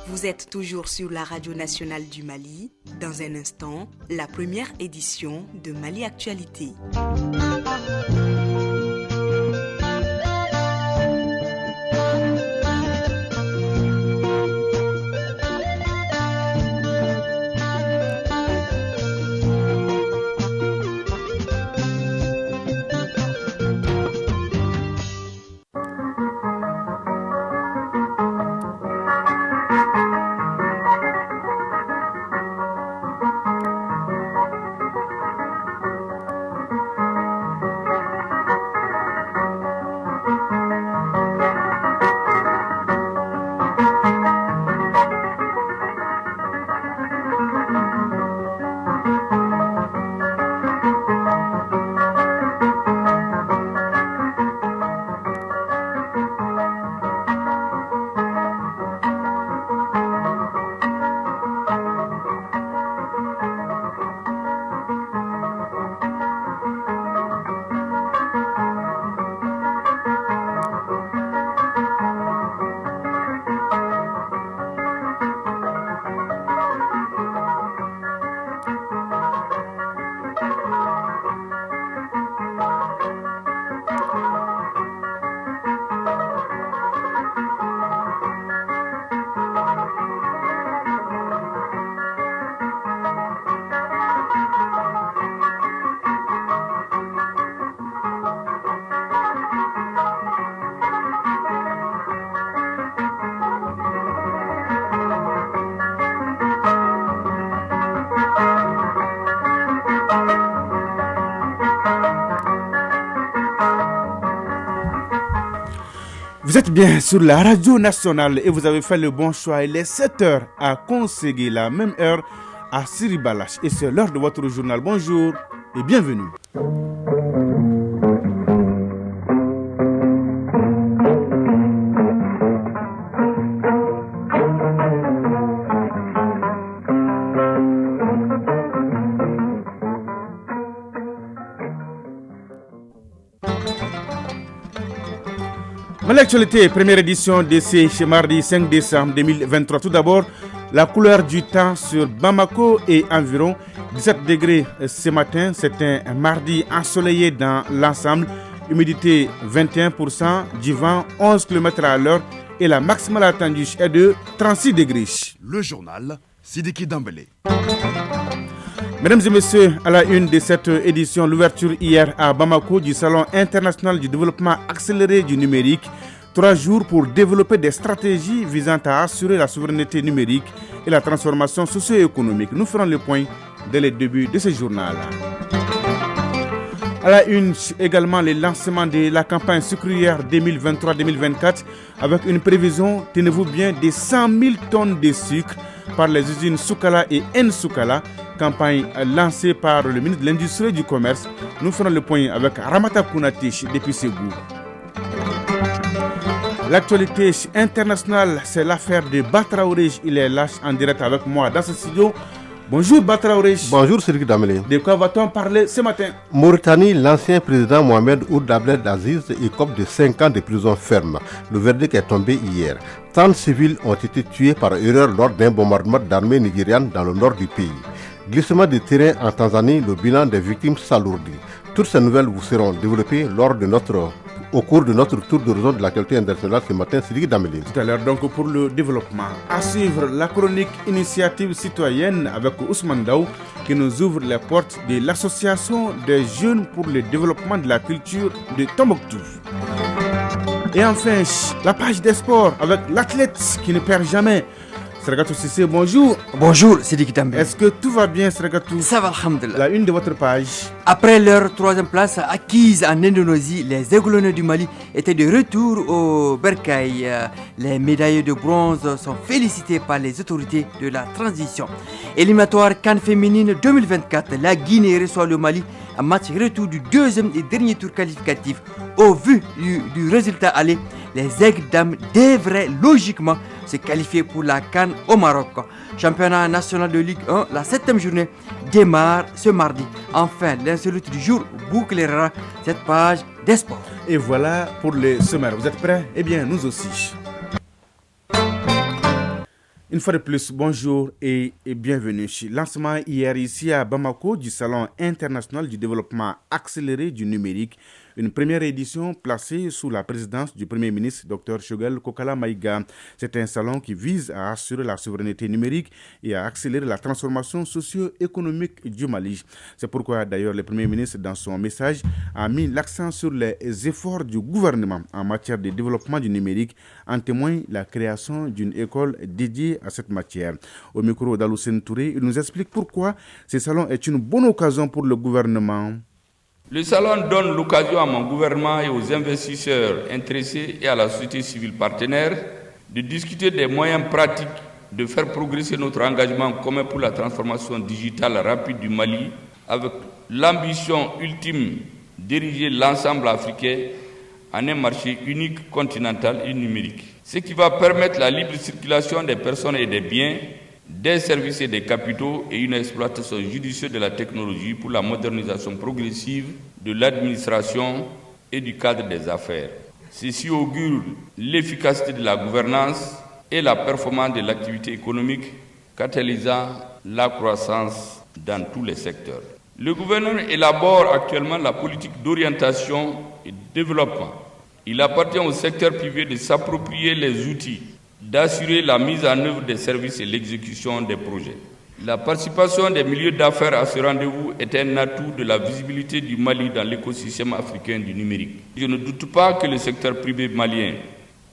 Vous êtes toujours sur la radio nationale du Mali. Dans un instant, la première édition de Mali Actualité. Vous êtes bien sur la radio nationale et vous avez fait le bon choix. Il est 7h à Consegué, la même heure à Siribalash. Et c'est l'heure de votre journal. Bonjour et bienvenue. L'actualité, première édition de ce mardi 5 décembre 2023. Tout d'abord, la couleur du temps sur Bamako et environ 17 degrés ce matin. C'est un mardi ensoleillé dans l'ensemble. Humidité 21%, du vent 11 km à l'heure et la maximale attendue est de 36 degrés. Le journal Sidiki Dambélé. Mesdames et messieurs, à la une de cette édition, l'ouverture hier à Bamako du Salon international du développement accéléré du numérique. 3 jours pour développer des stratégies visant à assurer la souveraineté numérique et la transformation socio-économique. Nous ferons le point dès le début de ce journal. À la une, également le lancement de la campagne sucrière 2023-2024 avec une prévision, tenez-vous bien, de 100 000 tonnes de sucre par les usines Soukala et Nsukala. Campagne lancée par le ministre de l'Industrie et du Commerce. Nous ferons le point avec Ramata Kounatish depuis Ségou. L'actualité internationale, c'est l'affaire de Batraoré. Il est là en direct avec moi dans ce studio. Bonjour Batraoré. Bonjour Sidiki Dambélé. De quoi va-t-on parler ce matin? Mauritanie, l'ancien président Mohamed Ould Abdel Aziz écope de 5 ans de prison ferme. Le verdict est tombé hier. 30 civils ont été tués par erreur lors d'un bombardement d'armée nigériane dans le nord du pays. Glissement de terrain en Tanzanie, le bilan des victimes s'alourdit. Toutes ces nouvelles vous seront développées au cours de notre tour d'horizon de l'actualité internationale ce matin, Sidiki Dambélé. Tout à l'heure donc pour le développement. À suivre la chronique initiative citoyenne avec Ousmane Daou qui nous ouvre les portes de l'association des jeunes pour le développement de la culture de Tombouctou. Et enfin, la page des sports avec l'athlète qui ne perd jamais. Sragatou Sissé, bonjour. Bonjour, Sidiki Dambélé. Est-ce que tout va bien, Sragatou? Ça va, alhamdoulilah. La une de votre page. Après leur 3e place acquise en Indonésie, les aiglons du Mali étaient de retour au Bercail. Les médailles de bronze sont félicitées par les autorités de la transition. Éliminatoire CAN féminine 2024, la Guinée reçoit le Mali en match retour du 2e et dernier tour qualificatif. Au vu du résultat aller, les aigles dames devraient logiquement se qualifier pour la CAN au Maroc. Championnat national de Ligue 1, la 7e journée démarre ce mardi. Enfin, l'insolite du jour bouclera cette page des sports. Et voilà pour le sommaire. Vous êtes prêts? Eh bien, nous aussi. Une fois de plus, bonjour et bienvenue. Lancement hier ici à Bamako du Salon international du développement accéléré du numérique, une première édition placée sous la présidence du Premier ministre Dr Choguel Kokala Maïga. C'est un salon qui vise à assurer la souveraineté numérique et à accélérer la transformation socio-économique du Mali. C'est pourquoi d'ailleurs le Premier ministre dans son message a mis l'accent sur les efforts du gouvernement en matière de développement du numérique. En témoigne la création d'une école dédiée à cette matière. Au micro d'Aloussène Touré, il nous explique pourquoi ce salon est une bonne occasion pour le gouvernement. Le salon donne l'occasion à mon gouvernement et aux investisseurs intéressés et à la société civile partenaire de discuter des moyens pratiques de faire progresser notre engagement commun pour la transformation digitale rapide du Mali avec l'ambition ultime d'ériger l'ensemble africain en un marché unique, continental et numérique. Ce qui va permettre la libre circulation des personnes et des biens, des services et des capitaux et une exploitation judicieuse de la technologie pour la modernisation progressive de l'administration et du cadre des affaires. Ceci augure l'efficacité de la gouvernance et la performance de l'activité économique, catalysant la croissance dans tous les secteurs. Le gouvernement élabore actuellement la politique d'orientation et de développement. Il appartient au secteur privé de s'approprier les outils, d'assurer la mise en œuvre des services et l'exécution des projets. La participation des milieux d'affaires à ce rendez-vous est un atout de la visibilité du Mali dans l'écosystème africain du numérique. Je ne doute pas que le secteur privé malien,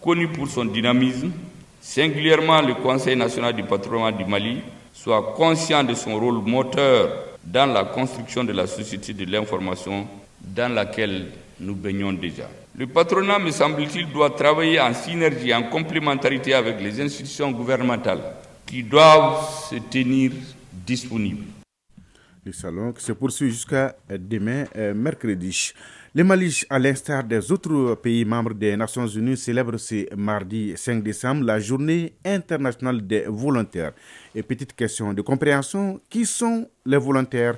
connu pour son dynamisme, singulièrement le Conseil national du patronat du Mali, soit conscient de son rôle moteur dans la construction de la société de l'information dans laquelle nous baignons déjà. Le patronat, me semble-t-il, doit travailler en synergie, en complémentarité avec les institutions gouvernementales qui doivent se tenir disponibles. Le salon qui se poursuit jusqu'à demain, mercredi. Le Mali, à l'instar des autres pays membres des Nations Unies, célèbre ce mardi 5 décembre la journée internationale des volontaires. Et petite question de compréhension, qui sont les volontaires ?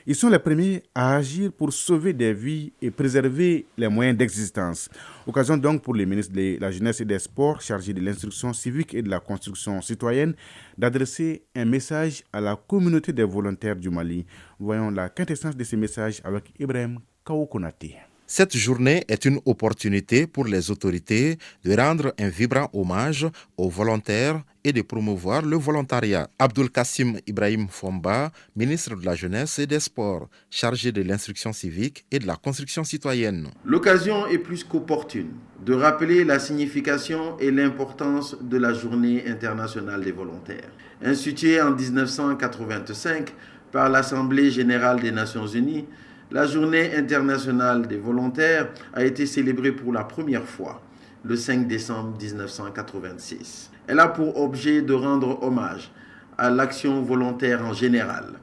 Ils sont les premiers à agir pour sauver des vies et préserver les moyens d'existence. Occasion donc pour les ministres de la Jeunesse et des Sports chargés de l'instruction civique et de la construction citoyenne d'adresser un message à la communauté des volontaires du Mali. Voyons la quintessence de ces messages avec Ibrahim Kaoukonate. Cette journée est une opportunité pour les autorités de rendre un vibrant hommage aux volontaires et de promouvoir le volontariat. Abdul Kassim Ibrahim Fomba, ministre de la Jeunesse et des Sports, chargé de l'instruction civique et de la construction citoyenne. L'occasion est plus qu'opportune de rappeler la signification et l'importance de la Journée internationale des volontaires. Instituée en 1985 par l'Assemblée générale des Nations unies, la Journée internationale des volontaires a été célébrée pour la première fois le 5 décembre 1986. Elle a pour objet de rendre hommage à l'action volontaire en général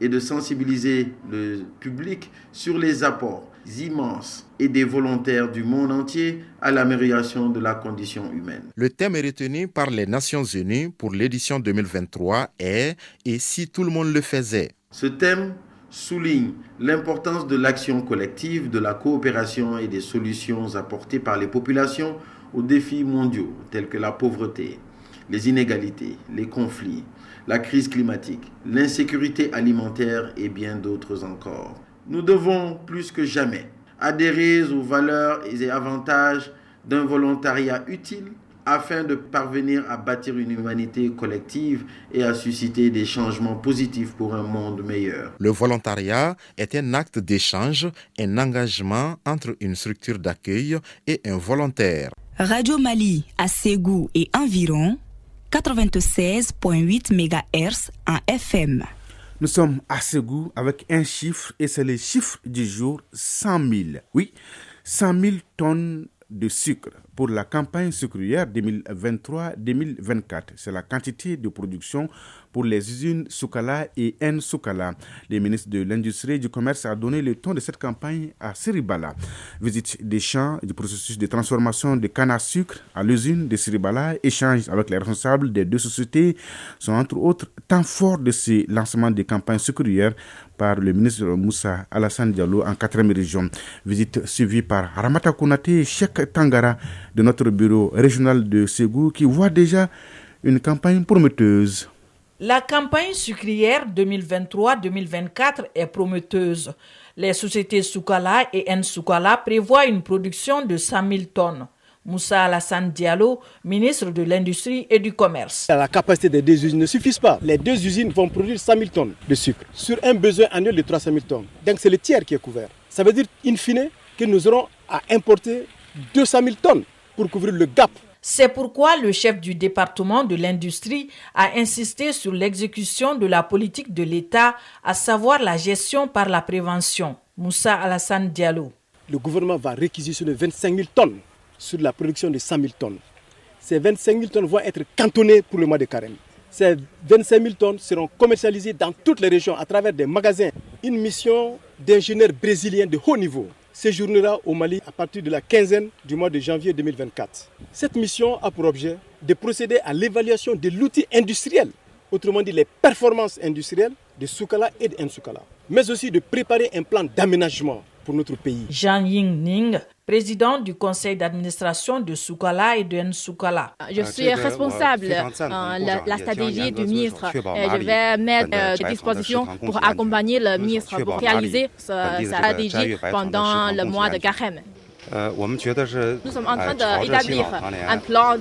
et de sensibiliser le public sur les apports immenses et des volontaires du monde entier à l'amélioration de la condition humaine. Le thème retenu par les Nations Unies pour l'édition 2023 est « Et si tout le monde le faisait ?» Ce thème souligne l'importance de l'action collective, de la coopération et des solutions apportées par les populations aux défis mondiaux tels que la pauvreté, les inégalités, les conflits, la crise climatique, l'insécurité alimentaire et bien d'autres encore. Nous devons plus que jamais adhérer aux valeurs et avantages d'un volontariat utile afin de parvenir à bâtir une humanité collective et à susciter des changements positifs pour un monde meilleur. Le volontariat est un acte d'échange, un engagement entre une structure d'accueil et un volontaire. Radio Mali à Ségou et environ 96.8 MHz en FM. Nous sommes à Ségou avec un chiffre et c'est le chiffre du jour 100 000. Oui, 100 000 tonnes de sucre pour la campagne sucrière 2023-2024. C'est la quantité de production pour les usines Soukala et N-Soukala. Le ministre de l'Industrie et du Commerce a donné le ton de cette campagne à Siribala. Visite des champs et du processus de transformation de canne à sucre à l'usine de Siribala, échange avec les responsables des deux sociétés sont entre autres temps forts de ces lancements de campagnes sucrières par le ministre Moussa Alassane Diallo en 4e région. Visite suivie par Ramata Konate et Cheikh Tangara de notre bureau régional de Ségou qui voit déjà une campagne prometteuse. La campagne sucrière 2023-2024 est prometteuse. Les sociétés Soukala et N-Soukala prévoient une production de 100 000 tonnes. Moussa Alassane Diallo, ministre de l'Industrie et du Commerce. La capacité des deux usines ne suffit pas. Les deux usines vont produire 100 000 tonnes de sucre sur un besoin annuel de 300 000 tonnes. Donc c'est le tiers qui est couvert. Ça veut dire, in fine, que nous aurons à importer 200 000 tonnes pour couvrir le gap. C'est pourquoi le chef du département de l'industrie a insisté sur l'exécution de la politique de l'État, à savoir la gestion par la prévention. Moussa Alassane Diallo. Le gouvernement va réquisitionner 25 000 tonnes sur la production de 100 000 tonnes. Ces 25 000 tonnes vont être cantonnées pour le mois de carême. Ces 25 000 tonnes seront commercialisées dans toutes les régions à travers des magasins. Une mission d'ingénieurs brésiliens de haut niveau séjournera au Mali à partir de la quinzaine du mois de janvier 2024. Cette mission a pour objet de procéder à l'évaluation de l'outil industriel, autrement dit les performances industrielles de Soukala et de N-Soukala, mais aussi de préparer un plan d'aménagement pour notre pays. Jean Ying Ning, président du conseil d'administration de Soukala et de N-Soukala. Je suis responsable de la stratégie du ministre. Je vais mettre des dispositions pour accompagner le ministre pour réaliser sa stratégie pendant le mois de carême. Nous sommes en train d'établir un plan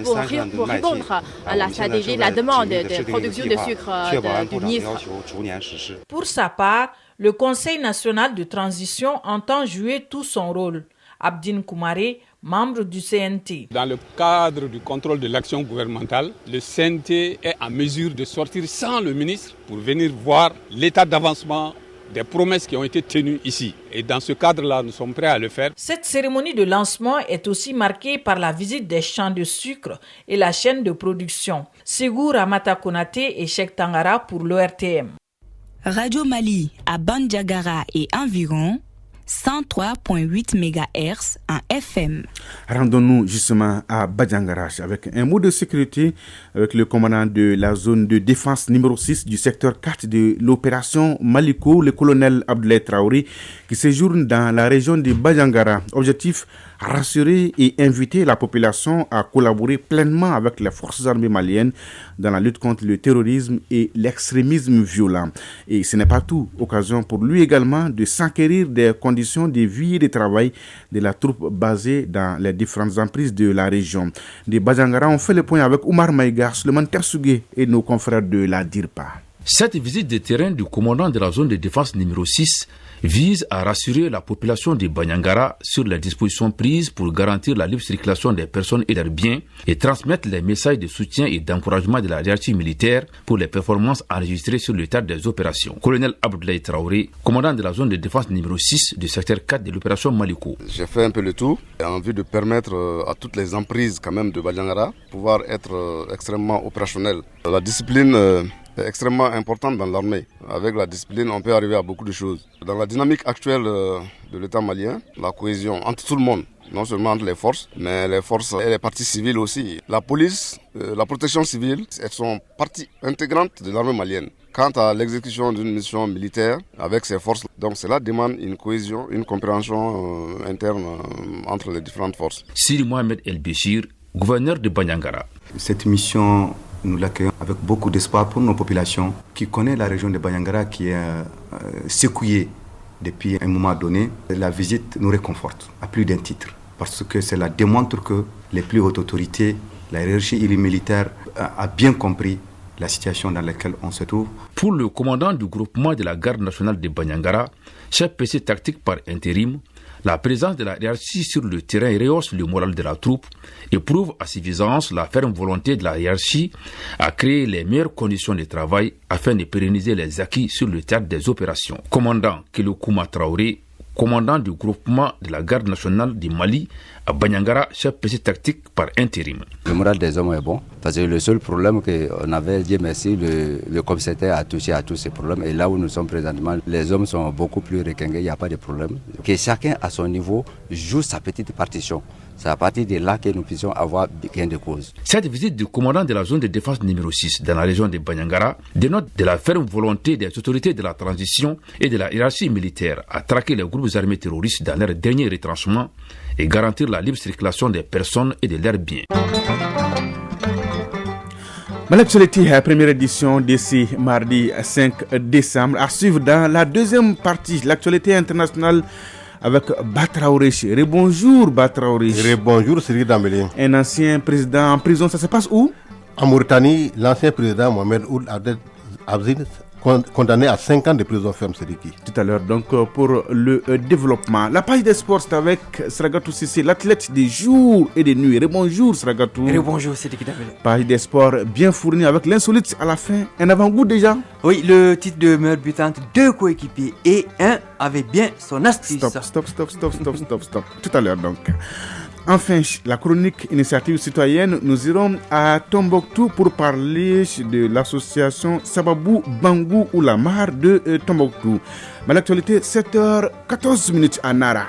pour répondre à la stratégie, la demande de production de sucre du ministre. Pour sa part, le Conseil national de transition entend jouer tout son rôle. Abdine Koumaré, membre du CNT. Dans le cadre du contrôle de l'action gouvernementale, le CNT est en mesure de sortir sans le ministre pour venir voir l'état d'avancement des promesses qui ont été tenues ici. Et dans ce cadre-là, nous sommes prêts à le faire. Cette cérémonie de lancement est aussi marquée par la visite des champs de sucre et la chaîne de production. Ségou Ramata Konate et Cheikh Tangara pour l'ORTM. Radio Mali à Bandiagara et environ 103.8 MHz en FM. Rendons-nous justement à Bandiagara avec un mot de sécurité avec le commandant de la zone de défense numéro 6 du secteur 4 de l'opération Maliko, le colonel Abdoulaye Traoré, qui séjourne dans la région de Bandiagara. Objectif: rassurer et inviter la population à collaborer pleinement avec les forces armées maliennes dans la lutte contre le terrorisme et l'extrémisme violent. Et ce n'est pas tout. Occasion pour lui également de s'enquérir des conditions de vie et de travail de la troupe basée dans les différentes emprises de la région. De Bandiagara, on fait le point avec Oumar Maïga, Suleiman Tersougué et nos confrères de la DIRPA. Cette visite de terrain du commandant de la zone de défense numéro 6 vise à rassurer la population de Bandiagara sur les dispositions prises pour garantir la libre circulation des personnes et leurs biens et transmettre les messages de soutien et d'encouragement de la hiérarchie militaire pour les performances enregistrées sur le théâtre des opérations. Colonel Abdoulaye Traoré, commandant de la zone de défense numéro 6 du secteur 4 de l'opération Maliko. J'ai fait un peu le tour en vue de permettre à toutes les emprises quand même de Bandiagara pouvoir être extrêmement opérationnelles. La discipline est extrêmement importante dans l'armée. Avec la discipline, on peut arriver à beaucoup de choses. Dans la dynamique actuelle de l'État malien, la cohésion entre tout le monde, non seulement entre les forces, mais les forces et les parties civiles aussi. La police, la protection civile, elles sont partie intégrante de l'armée malienne. Quant à l'exécution d'une mission militaire avec ces forces, donc cela demande une cohésion, une compréhension interne entre les différentes forces. Siri Mohamed El Béchir, gouverneur de Bandiagara. Cette mission, nous l'accueillons avec beaucoup d'espoir pour nos populations qui connaissent la région de Bandiagara qui est secouée depuis un moment donné. La visite nous réconforte à plus d'un titre parce que cela démontre que les plus hautes autorités, la hiérarchie militaire a bien compris la situation dans laquelle on se trouve. Pour le commandant du groupement de la garde nationale de Bandiagara, chef PC tactique par intérim, la présence de la hiérarchie sur le terrain rehausse le moral de la troupe et prouve à suffisance la ferme volonté de la hiérarchie à créer les meilleures conditions de travail afin de pérenniser les acquis sur le théâtre des opérations. Commandant Kelokouma Traoré, commandant du groupement de la garde nationale du Mali à Banyangara, chef PC tactique par intérim. Le moral des hommes est bon, parce que le seul problème qu'on avait, Dieu merci, le commissaire a touché à tous ces problèmes. Et là où nous sommes présentement, les hommes sont beaucoup plus requingués, il n'y a pas de problème. Que chacun à son niveau joue sa petite partition. C'est à partir de là que nous puissions avoir gain de cause. Cette visite du commandant de la zone de défense numéro 6 dans la région de Banyangara dénote de la ferme volonté des autorités de la transition et de la hiérarchie militaire à traquer les groupes armés terroristes dans leur dernier retranchement et garantir la libre circulation des personnes et de leurs biens. L'actualité, la première édition d'ici mardi 5 décembre, à suivre dans la deuxième partie, l'actualité internationale avec Batraoré. Bonjour Batraoré. Bonjour Siri Dambélé. Un ancien président en prison, ça se passe où? En Mauritanie, l'ancien président Mohamed Ould Abdel condamné à 5 ans de prison ferme, Sédiki. Tout à l'heure, donc, pour le développement. La page des sports, c'est avec Sragatou Sissi, l'athlète des jours et des nuits. Bonjour Sragatou. Bonjour Sédiki Dambélé. Page des sports bien fournie avec l'insolite à la fin. Un avant-goût déjà? Oui, le titre de meilleure butante, 2 coéquipiers et un avait bien son astuce. Stop. Tout à l'heure donc. Enfin, la chronique initiative citoyenne, nous irons à Tombouctou pour parler de l'association Sababou Bangou ou la Mar de Tombouctou. Mais l'actualité, 7h14 à Nara.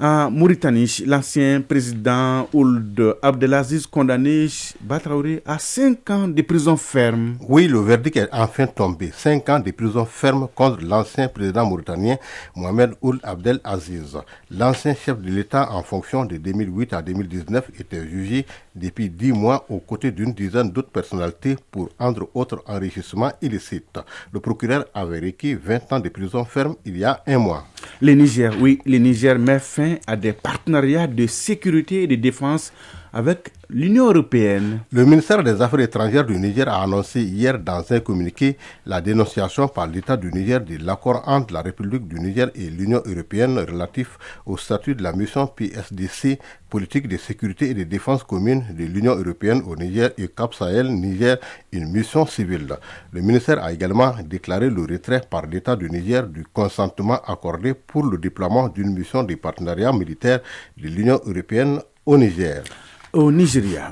En Mauritanie, l'ancien président Ould Abdelaziz condamné Batraoré à 5 ans de prison ferme. Oui, le verdict est enfin tombé. 5 ans de prison ferme contre l'ancien président mauritanien Mohamed Ould Abdelaziz. L'ancien chef de l'État en fonction de 2008 à 2019 était jugé depuis 10 mois aux côtés d'une dizaine d'autres personnalités pour, entre autres, enrichissement illicite. Le procureur avait requis 20 ans de prison ferme il y a 1 mois. Le Niger met fin à des partenariats de sécurité et de défense avec l'Union européenne. Le ministère des Affaires étrangères du Niger a annoncé hier dans un communiqué la dénonciation par l'État du Niger de l'accord entre la République du Niger et l'Union européenne relatif au statut de la mission PSDC, politique de sécurité et de défense commune de l'Union européenne au Niger et Cap Sahel, Niger, une mission civile. Le ministère a également déclaré le retrait par l'État du Niger du consentement accordé pour le déploiement d'une mission de partenariat militaire de l'Union européenne au Niger. Au Nigeria,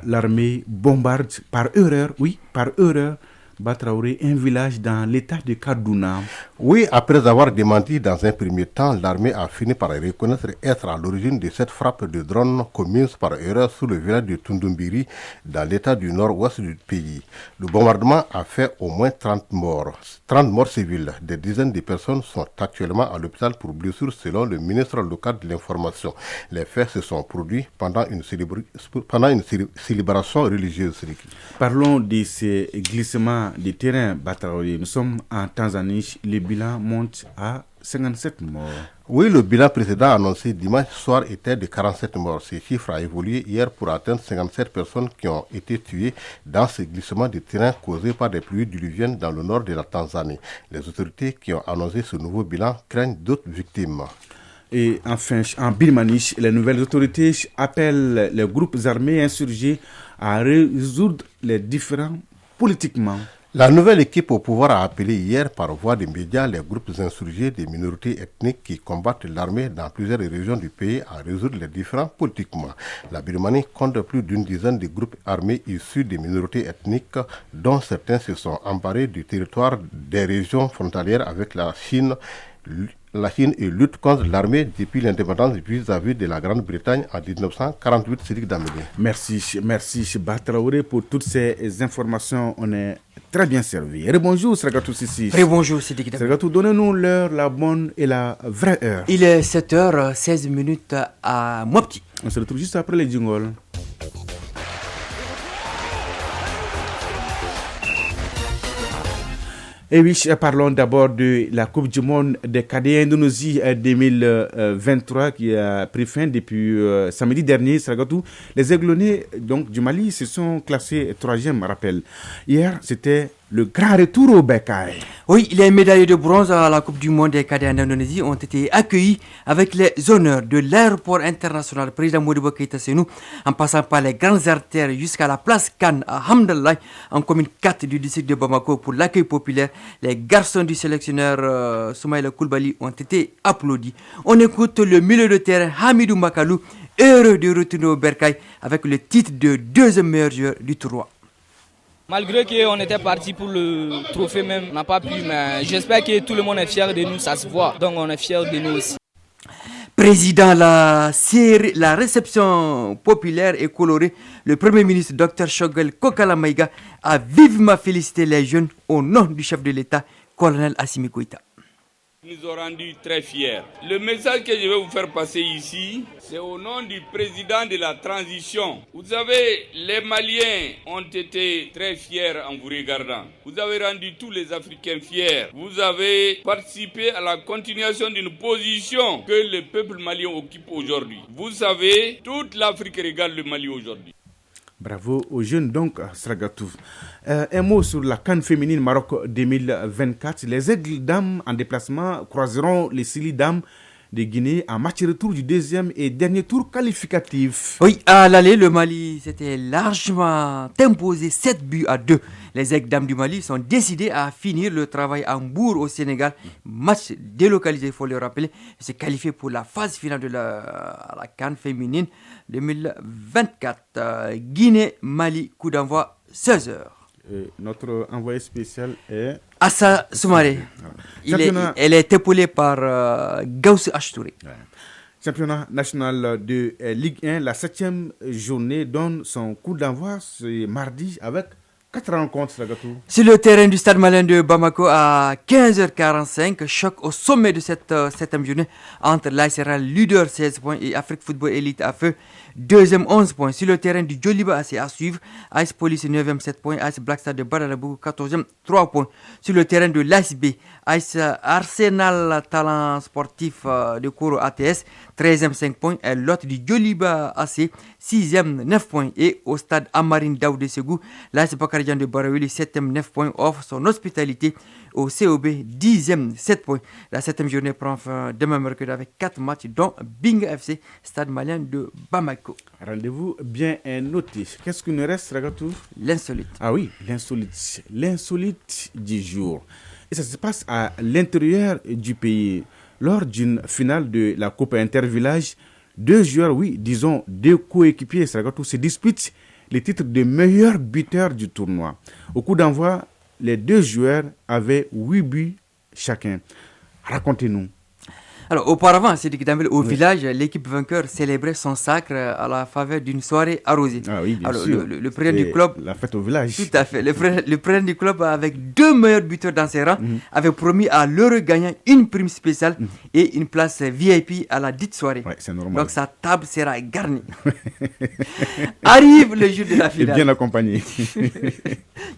l'armée bombarde par erreur, Batraoré, un village dans l'état de Kaduna. Oui, après avoir démenti dans un premier temps, l'armée a fini par reconnaître être à l'origine de cette frappe de drone commise par erreur sur le village de Tundumbiri dans l'état du nord-ouest du pays. Le bombardement a fait au moins 30 morts civils. Des dizaines de personnes sont actuellement à l'hôpital pour blessures selon le ministre local de l'information. Les faits se sont produits pendant une célébration religieuse. Parlons de ces glissements du terrain, Batraoré. Nous sommes en Tanzanie, le bilan monte à 57 morts. Oui, le bilan précédent annoncé dimanche soir était de 47 morts. Ce chiffre a évolué hier pour atteindre 57 personnes qui ont été tuées dans ce glissement de terrain causé par des pluies diluviennes dans le nord de la Tanzanie. Les autorités qui ont annoncé ce nouveau bilan craignent d'autres victimes. Et enfin, en Birmanie, les nouvelles autorités appellent les groupes armés insurgés à résoudre les différends politiquement. La nouvelle équipe au pouvoir a appelé hier par voie des médias les groupes insurgés des minorités ethniques qui combattent l'armée dans plusieurs régions du pays à résoudre les différends politiquement. La Birmanie compte plus d'une dizaine de groupes armés issus des minorités ethniques dont certains se sont emparés du territoire des régions frontalières avec la Chine et lutte contre l'armée depuis l'indépendance vis-à-vis de la Grande-Bretagne en 1948. Sédhic Dambélé. Merci Batraoré pour toutes ces informations. On est très bien servi. Bonjour Sragatou Sissi. Bonjour Sédhic Dambélé. Sragatou, donnez-nous l'heure, la bonne et la vraie heure. Il est 7h16 à Mopti. On se retrouve juste après les jingles. Et oui, parlons d'abord de la Coupe du Monde des cadets Indonésie 2023 qui a pris fin depuis samedi dernier. Les Aiglonnais donc, du Mali se sont classés 3e, rappel. Hier, c'était le grand retour au Bercail. Oui, les médaillés de bronze à la Coupe du Monde des cadets en Indonésie ont été accueillis avec les honneurs de l'aéroport international président Modibo Keïta Sénou, en passant par les grandes artères jusqu'à la place Khan à Hamdallah, en commune 4 du district de Bamako pour l'accueil populaire. Les garçons du sélectionneur Soumaïla Koulibaly ont été applaudis. On écoute le milieu de terrain Hamidou Makalou, heureux de retourner au Bercail avec le titre de deuxième meilleur joueur du tournoi. Malgré qu'on était parti pour le trophée même, on n'a pas pu, mais j'espère que tout le monde est fier de nous, ça se voit. Donc on est fiers de nous aussi. Président la réception populaire et colorée, le Premier ministre Dr Choguel Kokala Maïga a vivement félicité les jeunes au nom du chef de l'État, colonel Assimi Goïta. Nous ont rendu très fiers. Le message que je vais vous faire passer ici, c'est au nom du président de la transition. Vous savez, les Maliens ont été très fiers en vous regardant. Vous avez rendu tous les Africains fiers. Vous avez participé à la continuation d'une position que le peuple malien occupe aujourd'hui. Vous savez, toute l'Afrique regarde le Mali aujourd'hui. Bravo aux jeunes, donc, Sragatou. Un mot sur la CAN féminine Maroc 2024. Les Aigles dames en déplacement croiseront les Sili dames de Guinée en match retour du deuxième et dernier tour qualificatif. Oui, à l'aller, le Mali s'était largement imposé 7-2. Les Aigles dames du Mali sont décidés à finir le travail en Bourg au Sénégal. Match délocalisé, il faut le rappeler. C'est qualifié pour la phase finale de la CAN féminine 2024. Guinée-Mali, coup d'envoi 16h. Notre envoyé spécial est Assa Soumaré. Elle est épaulée par Gauss Ashtouri. Ouais. Championnat national de Ligue 1, la 7e journée donne son coup d'envoi ce mardi avec 4 rencontres. Sur le terrain du stade malien de Bamako à 15h45, choc au sommet de cette 7e journée entre l'AS leader 16 points et Afrique Football Elite à feu, deuxième 11 points. Sur le terrain du Djoliba, c'est à suivre, AS Police 9e 7 points, AS Black Star de Badalabou 14e 3 points. Sur le terrain de l'ASB, AS Arsenal Talent Sportif de Koro ATS 13e 5 points et l'autre du Djoliba AC 6e 9 points. Et au stade Amarine Daoudé Segou, l'AS Bakarijan de Barawili 7e 9 points offre son hospitalité au COB 10e 7 points. La 7e journée prend fin demain mercredi avec 4 matchs dont Bing FC, stade malien de Bamako. Rendez-vous bien noté. Qu'est-ce qu'il nous reste, Ragatou? L'insolite. Ah oui, l'insolite. L'insolite du jour. Et ça se passe à l'intérieur du pays. Lors d'une finale de la Coupe Intervillage, deux joueurs, deux coéquipiers, Ragatou, se disputent les titres de meilleur buteur du tournoi. Au coup d'envoi, les deux joueurs avaient 8 buts chacun. Racontez-nous. Alors, auparavant, Sidiki Dambel, au village, l'équipe vainqueur célébrait son sacre à la faveur d'une soirée arrosée. Ah oui, bien alors, sûr. Le président du club... La fête au village. Tout à fait. Le président du club, avec 2 meilleurs buteurs dans ses rangs, avait promis à l'heureux gagnant une prime spéciale et une place VIP à la dite soirée. Ouais, c'est normal. Donc, sa table sera garnie. Arrive le jour de la finale. Et bien accompagné.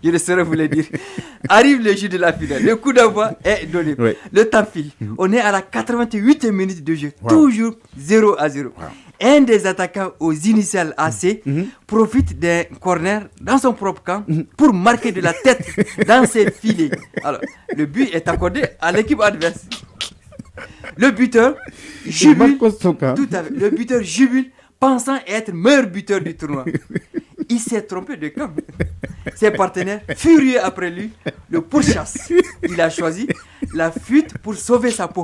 Je ne saurais vous le dire. Arrive le jour de la finale. Le coup d'envoi est donné. Ouais. Le temps file. On est à la 88e minute de jeu. Wow. Toujours 0-0. Wow. Un des attaquants aux initiales AC profite d'un corner dans son propre camp pour marquer de la tête dans ses filets. Alors, le but est accordé à l'équipe adverse. Le buteur jubile. Tout à fait. Le buteur jubile pensant être meilleur buteur du tournoi. Il s'est trompé de camp. Ses partenaires, furieux après lui, le pourchassent. Il a choisi la fuite pour sauver sa peau.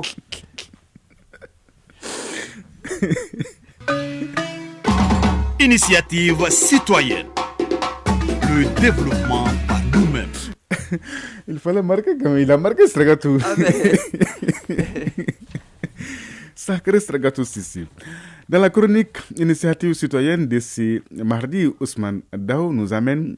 Initiative citoyenne. Le développement par nous-mêmes. Il fallait marquer comme il a marqué Stragatou. Sacré Stragatou ici. Dans la chronique Initiative citoyenne de ce mardi, Ousmane Dao nous amène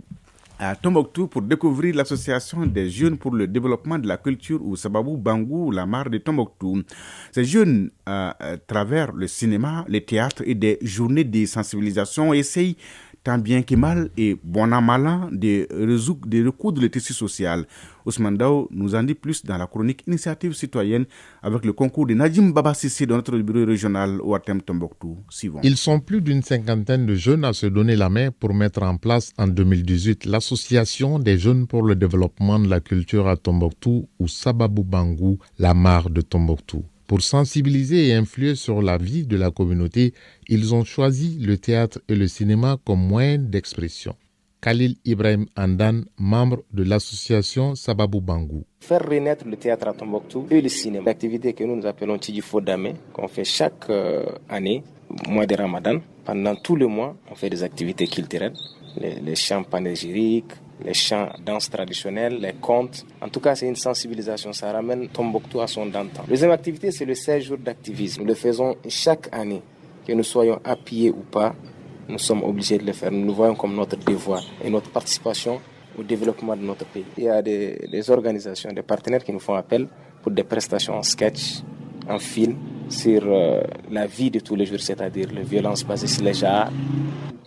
à Tombouctou pour découvrir l'association des jeunes pour le développement de la culture ou Sababou Bangou, la mare de Tombouctou. Ces jeunes, à travers le cinéma, le théâtre et des journées de sensibilisation, essayent tant bien que mal et bon an mal an de recoudre le tissu social. Ousmane Dao nous en dit plus dans la chronique Initiative citoyenne avec le concours de Nadim Baba Sissi de notre bureau régional Ouatem Tombouctou. Suivant. Ils sont plus d'une cinquantaine de jeunes à se donner la main pour mettre en place en 2018 l'association des jeunes pour le développement de la culture à Tombouctou ou Sababou Bangou, la mare de Tombouctou. Pour sensibiliser et influer sur la vie de la communauté, ils ont choisi le théâtre et le cinéma comme moyen d'expression. Khalil Ibrahim Andan, membre de l'association Sababou Bangou. Faire renaître le théâtre à Tombouctou et le cinéma, l'activité que nous appelons Tidji Fodame, qu'on fait chaque année, au mois de Ramadan. Pendant tout le mois, on fait des activités culturelles, les chants panégyriques, les chants danse traditionnelle, les contes. En tout cas, c'est une sensibilisation. Ça ramène Tombouctou à son d'antan. Deuxième activité, c'est le 16 jours d'activisme. Nous le faisons chaque année. Que nous soyons appuyés ou pas, nous sommes obligés de le faire. Nous le voyons comme notre devoir et notre participation au développement de notre pays. Il y a des organisations, des partenaires qui nous font appel pour des prestations en sketch, en film, sur la vie de tous les jours, c'est-à-dire les violences basées sur les genres,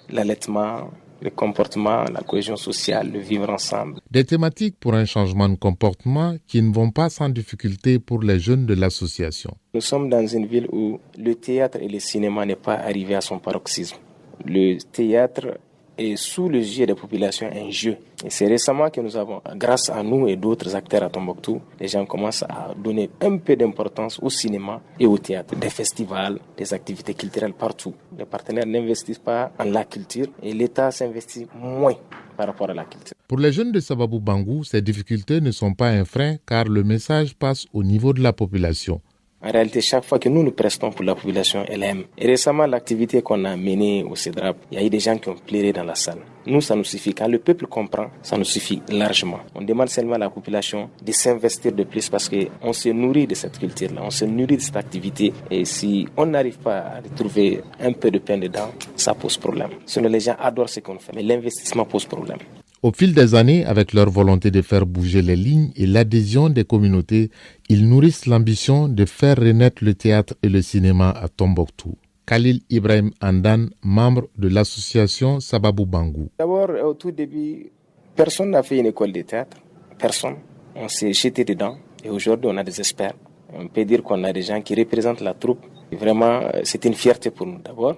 l'allaitement, le comportement, la cohésion sociale, le vivre ensemble. Des thématiques pour un changement de comportement qui ne vont pas sans difficulté pour les jeunes de l'association. Nous sommes dans une ville où le théâtre et le cinéma n'est pas arrivé à son paroxysme. Le théâtre est sous le yeux des populations un jeu. Et c'est récemment que nous avons, grâce à nous et d'autres acteurs à Tombouctou, les gens commencent à donner un peu d'importance au cinéma et au théâtre. Des festivals, des activités culturelles partout. Les partenaires n'investissent pas en la culture et l'État s'investit moins par rapport à la culture. Pour les jeunes de Sababou Bangou, ces difficultés ne sont pas un frein car le message passe au niveau de la population. En réalité, chaque fois que nous prestons pour la population, elle aime. Et récemment, l'activité qu'on a menée au CEDRAP, il y a eu des gens qui ont pleuré dans la salle. Nous, ça nous suffit. Quand le peuple comprend, ça nous suffit largement. On demande seulement à la population de s'investir de plus parce qu'on se nourrit de cette culture-là, on se nourrit de cette activité. Et si on n'arrive pas à trouver un peu de pain dedans, ça pose problème. Sinon, les gens adorent ce qu'on fait, mais l'investissement pose problème. Au fil des années, avec leur volonté de faire bouger les lignes et l'adhésion des communautés, ils nourrissent l'ambition de faire renaître le théâtre et le cinéma à Tombouctou. Khalil Ibrahim Andan, membre de l'association Sababou Bangou. D'abord, au tout début, personne n'a fait une école de théâtre. Personne. On s'est jeté dedans et aujourd'hui, on a des experts. On peut dire qu'on a des gens qui représentent la troupe. Et vraiment, c'est une fierté pour nous d'abord.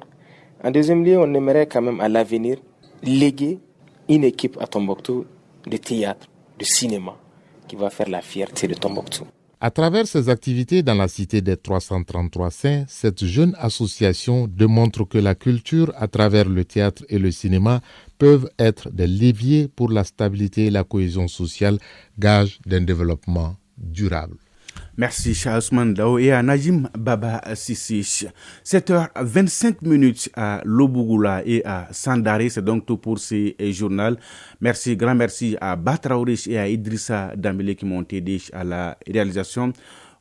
En deuxième lieu, on aimerait quand même à l'avenir léguer une équipe à Tombouctou de théâtre, de cinéma, qui va faire la fierté de Tombouctou. À travers ses activités dans la cité des 333 saints, cette jeune association démontre que la culture, à travers le théâtre et le cinéma, peuvent être des leviers pour la stabilité et la cohésion sociale, gage d'un développement durable. Merci Ousmane Dao et à Najim Baba Sissi. 7h25 à Lobougoula et à Sandari, c'est donc tout pour ce journal. Merci, grand merci à Batraourish et à Idrissa Dambélé qui m'ont aidé à la réalisation,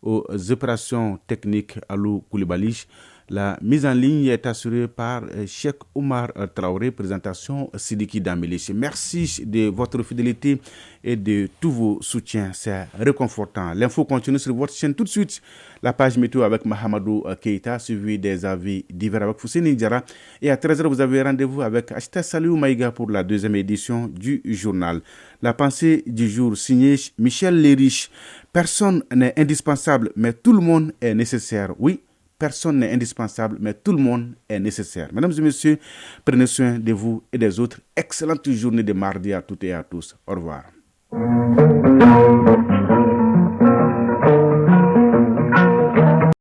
aux opérations techniques Alou Koulibaly. La mise en ligne est assurée par Cheikh Oumar Traoré, présentation Sidiki Dambélé. Merci de votre fidélité et de tous vos soutiens, c'est réconfortant. L'info continue sur votre chaîne tout de suite. La page météo avec Mahamadou Keita, suivi des avis divers avec Fousseni Diara. Et à 13h, vous avez rendez-vous avec Achita Saliou Maïga pour la deuxième édition du journal. La pensée du jour signée Michel Lériche. Personne n'est indispensable, mais tout le monde est nécessaire. Oui, personne n'est indispensable, mais tout le monde est nécessaire. Mesdames et messieurs, prenez soin de vous et des autres. Excellente journée de mardi à toutes et à tous. Au revoir.